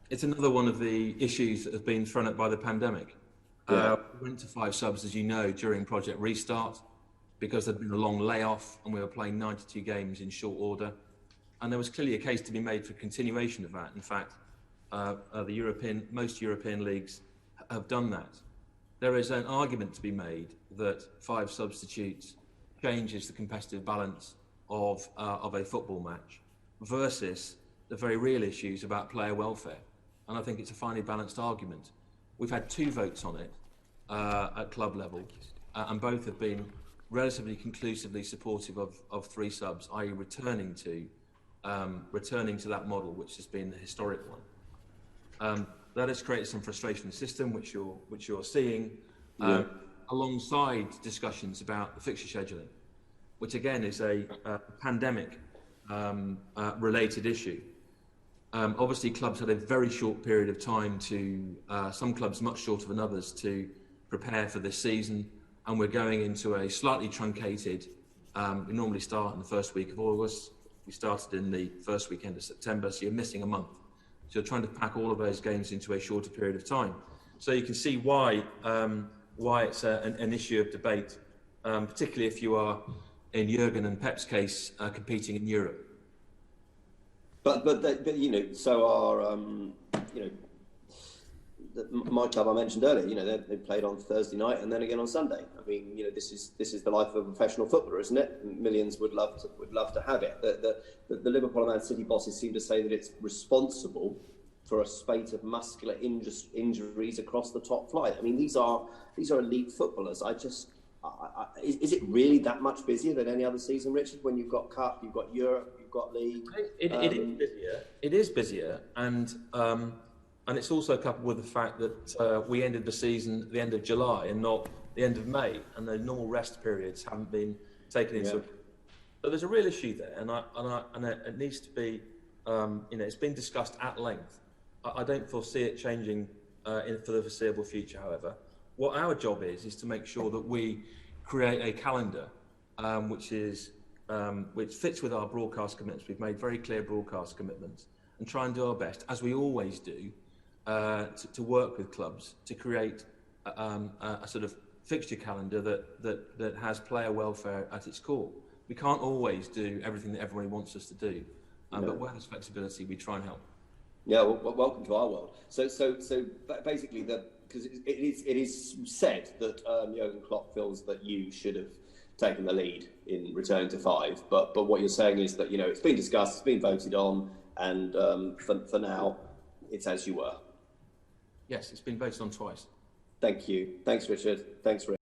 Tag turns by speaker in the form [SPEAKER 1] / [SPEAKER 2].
[SPEAKER 1] It's another one of the issues that have been thrown up by the pandemic.
[SPEAKER 2] Yeah.
[SPEAKER 1] We went to 5 subs, as you know, during Project Restart, because there'd been a long layoff and we were playing 92 games in short order. And there was clearly a case to be made for continuation of that. In fact, most European leagues have done that. There is an argument to be made that 5 substitutes changes the competitive balance of a football match versus the very real issues about player welfare. And I think it's a finely balanced argument. We've had 2 votes on it at club level, and both have been relatively conclusively supportive of 3 subs, i.e. returning to that model, which has been the historic one. That has created some frustration in the system, which you're seeing, alongside discussions about the fixture scheduling, which again is a pandemic related issue. Obviously, clubs had a very short period of time some clubs much shorter than others, to prepare for this season, and we're going into a slightly truncated, we normally start in the first week of August, we started in the first weekend of September, so you're missing a month. So you're trying to pack all of those games into a shorter period of time. So you can see why it's an issue of debate, particularly if you are, in Jurgen and Pep's case, competing in Europe.
[SPEAKER 2] But so are my club I mentioned earlier. They played on Thursday night and then again on Sunday. I mean, this is the life of a professional footballer, isn't it? Millions would love to have it. The Liverpool and Man City bosses seem to say that it's responsible for a spate of muscular injuries across the top flight. I mean, these are elite footballers. Is it really that much busier than any other season, Richard? When you've got Cup, you've got Europe, you've got League.
[SPEAKER 1] It is busier. It is busier, and it's also coupled with the fact that we ended the season at the end of July and not the end of May, and the normal rest periods haven't been taken into account. So there's a real issue there, and it needs to be. It's been discussed at length. I don't foresee it changing for the foreseeable future, however. What our job is to make sure that we create a calendar which fits with our broadcast commitments. We've made very clear broadcast commitments, and try and do our best, as we always do, to work with clubs to create a sort of fixture calendar that has player welfare at its core. We can't always do everything that everybody wants us to do, but where there's flexibility, we try and help.
[SPEAKER 2] Yeah, well, welcome to our world. So basically, because it is said that Jurgen Klopp feels that you should have taken the lead in returning to 5. But what you're saying is that it's been discussed, it's been voted on, and for now, it's as you were.
[SPEAKER 1] Yes, it's been voted on twice.
[SPEAKER 2] Thank you. Thanks, Richard. Thanks, Rick.